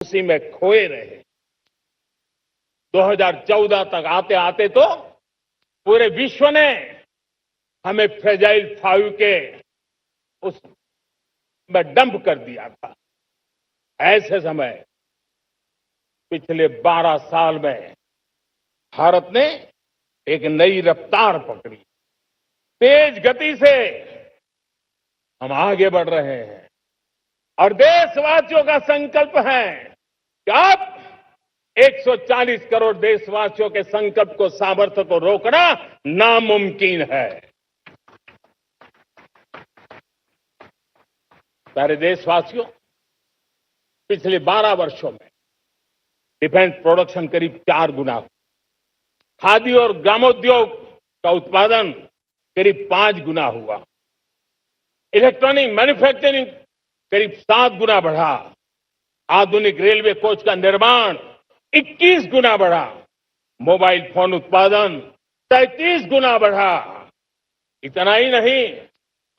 उसी में खोए रहे। 2014 तक आते आते तो पूरे विश्व ने हमें फ्रेजाइल 5 के उस में डंप कर दिया था। ऐसे समय पिछले 12 साल में भारत ने एक नई रफ्तार पकड़ी। तेज गति से हम आगे बढ़ रहे हैं और देशवासियों का संकल्प है कि अब 140 करोड़ देशवासियों के संकल्प को, सामर्थ्य को रोकना नामुमकिन है। प्यारे देशवासियों, पिछले 12 वर्षों में डिफेंस प्रोडक्शन करीब 4 गुना हुआ। खादी और ग्रामोद्योग का उत्पादन करीब 5 गुना हुआ। इलेक्ट्रॉनिक मैन्युफैक्चरिंग करीब 7 गुना बढ़ा। आधुनिक रेलवे कोच का निर्माण 21 गुना बढ़ा। मोबाइल फोन उत्पादन 33 गुना बढ़ा। इतना ही नहीं,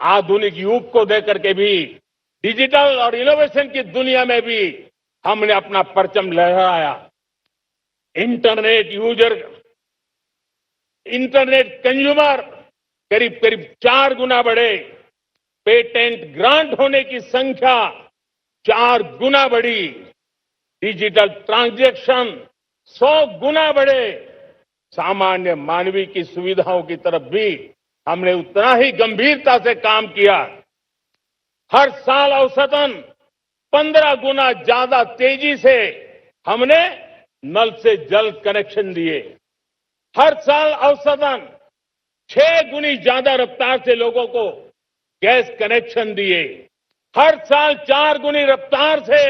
आधुनिक युग को देकर के भी डिजिटल और इनोवेशन की दुनिया में भी हमने अपना परचम लहराया। इंटरनेट कंज्यूमर करीब करीब 4 गुना बढ़े। पेटेंट ग्रांट होने की संख्या 4 गुना बढ़ी। डिजिटल ट्रांजैक्शन 100 गुना बढ़े। सामान्य मानवीय की सुविधाओं की तरफ भी हमने उतना ही गंभीरता से काम किया। हर साल औसतन 15 गुना ज्यादा तेजी से हमने नल से जल कनेक्शन दिए। हर साल औसतन 6 गुनी ज्यादा रफ्तार से लोगों को गैस कनेक्शन दिए। हर साल 4 गुनी रफ्तार से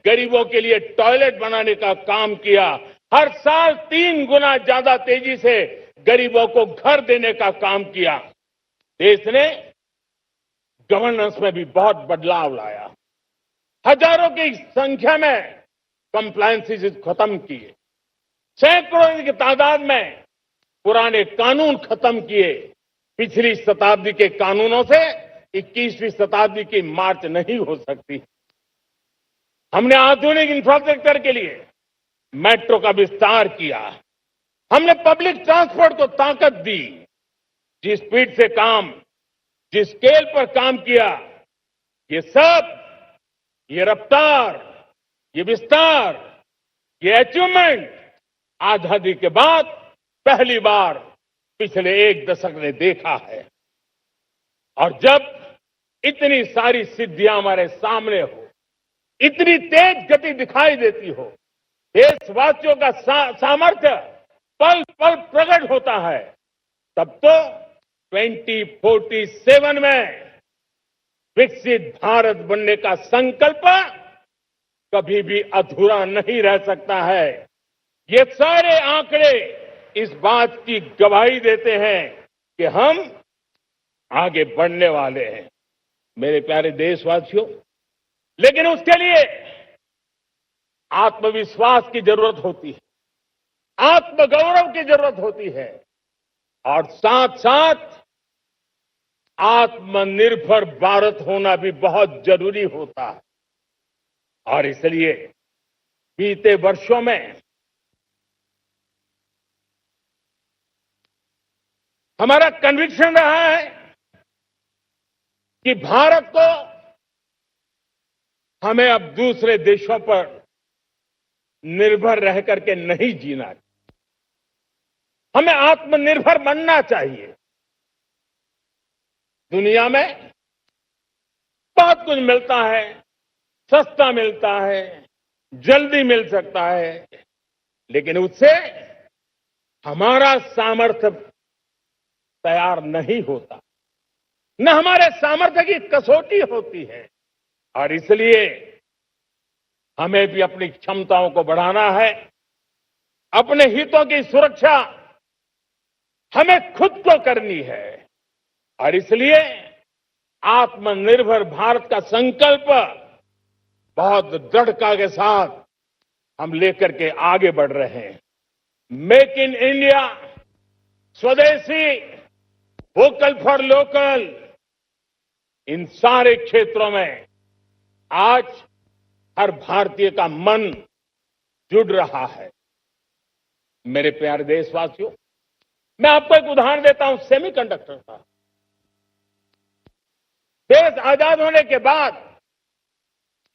गरीबों के लिए टॉयलेट बनाने का काम किया। हर साल 3 गुना ज्यादा तेजी से गरीबों को घर देने का काम किया। देश ने गवर्नेंस में भी बहुत बदलाव लाया। हजारों की संख्या में कंप्लायंसेस खत्म किए। सैकड़ों की तादाद में पुराने कानून खत्म किए। पिछली शताब्दी के कानूनों से 21वीं शताब्दी की मार्च नहीं हो सकती। हमने आधुनिक इंफ्रास्ट्रक्चर के लिए मेट्रो का विस्तार किया। हमने पब्लिक ट्रांसपोर्ट को ताकत दी। जिस स्पीड से काम, जिस स्केल पर काम किया, ये रफ्तार, ये विस्तार, ये अचीवमेंट आजादी के बाद पहली बार पिछले 1 दशक ने देखा है। और जब इतनी सारी सिद्धियां हमारे सामने हो, इतनी तेज गति दिखाई देती हो, देशवासियों का सामर्थ्य पल पल प्रकट होता है, तब तो 2047 में विकसित भारत बनने का संकल्प कभी भी अधूरा नहीं रह सकता है। ये सारे आंकड़े इस बात की गवाही देते हैं कि हम आगे बढ़ने वाले हैं। मेरे प्यारे देशवासियों, लेकिन उसके लिए आत्मविश्वास की जरूरत होती है, आत्मगौरव की जरूरत होती है और साथ साथ आत्मनिर्भर भारत होना भी बहुत जरूरी होता है। और इसलिए बीते वर्षों में हमारा कन्विक्शन रहा है कि भारत को हमें अब दूसरे देशों पर निर्भर रह करके नहीं जीना। हमें आत्मनिर्भर बनना चाहिए। दुनिया में बहुत कुछ मिलता है, सस्ता मिलता है, जल्दी मिल सकता है, लेकिन उससे हमारा सामर्थ्य तैयार नहीं होता, न हमारे सामर्थ्य की कसौटी होती है। और इसलिए हमें भी अपनी क्षमताओं को बढ़ाना है। अपने हितों की सुरक्षा हमें खुद को करनी है। और इसलिए आत्मनिर्भर भारत का संकल्प बहुत दृढ़ता के साथ हम लेकर के आगे बढ़ रहे हैं। मेक इन इंडिया, स्वदेशी, वोकल फॉर लोकल, इन सारे क्षेत्रों में आज हर भारतीय का मन जुड़ रहा है। मेरे प्यारे देशवासियों, मैं आपको एक उदाहरण देता हूं सेमीकंडक्टर का। देश आजाद होने के बाद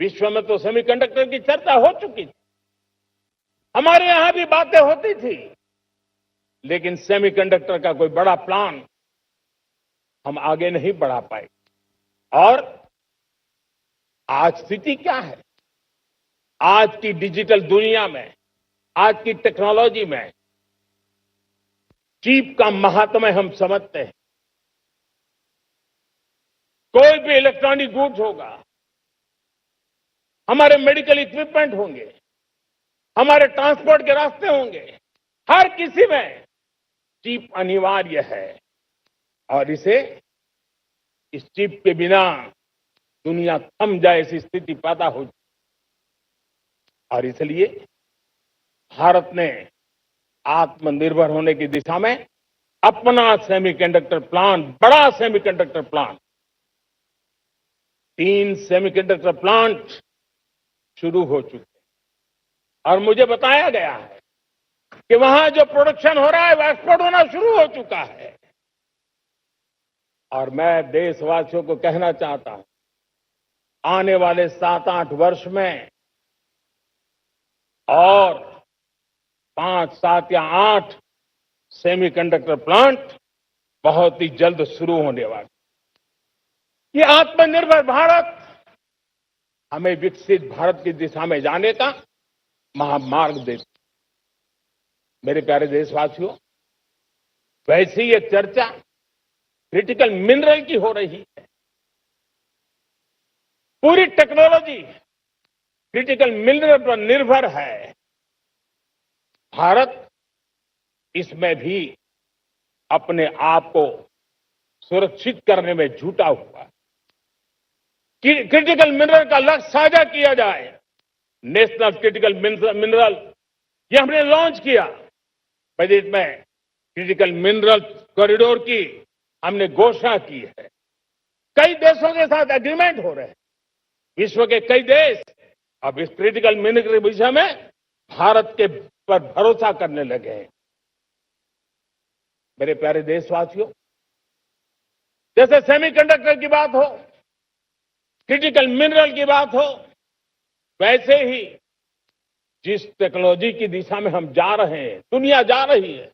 विश्व में तो सेमीकंडक्टर की चर्चा हो चुकी थी, हमारे यहां भी बातें होती थी, लेकिन सेमीकंडक्टर का कोई बड़ा प्लान हम आगे नहीं बढ़ा पाए। और आज स्थिति क्या है? आज की डिजिटल दुनिया में, आज की टेक्नोलॉजी में चिप का महात्म्य हम समझते हैं। कोई भी इलेक्ट्रॉनिक गुड्स होगा, हमारे मेडिकल इक्विपमेंट होंगे, हमारे ट्रांसपोर्ट के रास्ते होंगे, हर किसी में चिप अनिवार्य है। और इस चिप के बिना दुनिया थम जाए ऐसी स्थिति पैदा हो। और इसलिए भारत ने आत्मनिर्भर होने की दिशा में अपना सेमीकंडक्टर प्लान, बड़ा सेमीकंडक्टर प्लान, 3 सेमीकंडक्टर प्लांट शुरू हो चुके हैं। और मुझे बताया गया है कि वहां जो प्रोडक्शन हो रहा है वो एक्सपोर्ट होना शुरू हो चुका है। और मैं देशवासियों को कहना चाहता हूं, आने वाले 7-8 वर्ष में और 5, 7 या 8 सेमीकंडक्टर प्लांट बहुत ही जल्द शुरू होने वाले। ये आत्मनिर्भर भारत हमें विकसित भारत की दिशा में जाने का महामार्ग देती। मेरे प्यारे देशवासियों, वैसी ये चर्चा क्रिटिकल मिनरल की हो रही है। पूरी टेक्नोलॉजी क्रिटिकल मिनरल पर निर्भर है। भारत इसमें भी अपने आप को सुरक्षित करने में जुटा हुआ है। क्रिटिकल मिनरल का लक्ष्य साझा किया जाए। नेशनल क्रिटिकल मिनरल ये हमने लॉन्च किया। बजट में क्रिटिकल मिनरल कॉरिडोर की हमने घोषणा की है। कई देशों के साथ एग्रीमेंट हो रहे हैं। विश्व के कई देश अब इस क्रिटिकल मिनरल के विषय में भारत के पर भरोसा करने लगे हैं। मेरे प्यारे देशवासियों, जैसे सेमीकंडक्टर की बात हो, क्रिटिकल मिनरल की बात हो, वैसे ही जिस टेक्नोलॉजी की दिशा में हम जा रहे हैं, दुनिया जा रही है,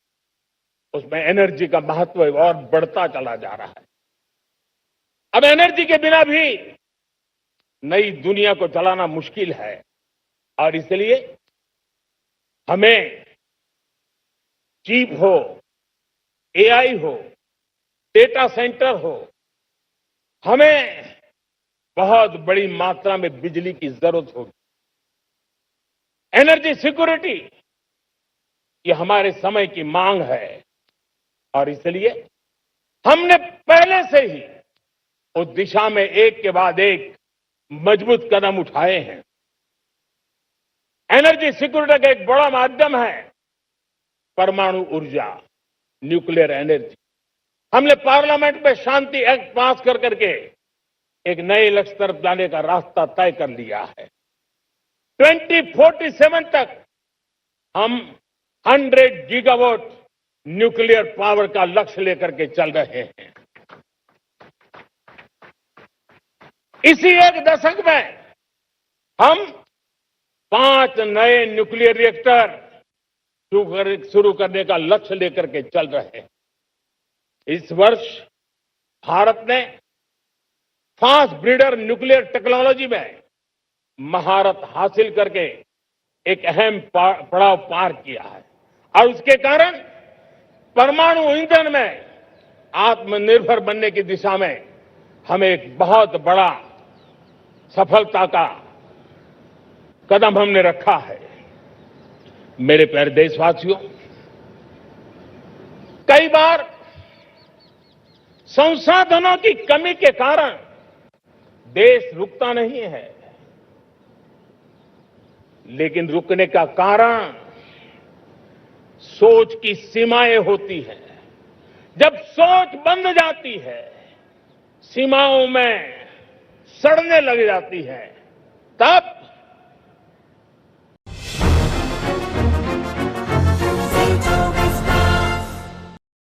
उसमें एनर्जी का महत्व और बढ़ता चला जा रहा है। अब एनर्जी के बिना भी नई दुनिया को चलाना मुश्किल है। और इसलिए हमें चिप हो, एआई हो, डेटा सेंटर हो, हमें बहुत बड़ी मात्रा में बिजली की जरूरत होगी। एनर्जी सिक्योरिटी ये हमारे समय की मांग है। और इसलिए हमने पहले से ही उस दिशा में एक के बाद एक मजबूत कदम उठाए हैं। एनर्जी सिक्योरिटी का एक बड़ा माध्यम है परमाणु ऊर्जा, न्यूक्लियर एनर्जी। हमने पार्लियामेंट में शांति एक्ट पास कर करके एक नए लक्ष्य तरफ जाने का रास्ता तय कर लिया है। 2047 तक हम 100 गीगावाट न्यूक्लियर पावर का लक्ष्य लेकर के चल रहे हैं। इसी एक दशक में हम 5 नए न्यूक्लियर रिएक्टर शुरू करने का लक्ष्य लेकर के चल रहे हैं। इस वर्ष भारत ने फास्ट ब्रीडर न्यूक्लियर टेक्नोलॉजी में महारत हासिल करके एक अहम पड़ाव पार किया है। और उसके कारण परमाणु ईंधन में आत्मनिर्भर बनने की दिशा में हमें एक बहुत बड़ा सफलता का कदम हमने रखा है। मेरे प्यारे देशवासियों, कई बार संसाधनों की कमी के कारण देश रुकता नहीं है, लेकिन रुकने का कारण सोच की सीमाएं होती हैं। जब सोच बंद जाती है, सीमाओं में सड़ने लग जाती है, तब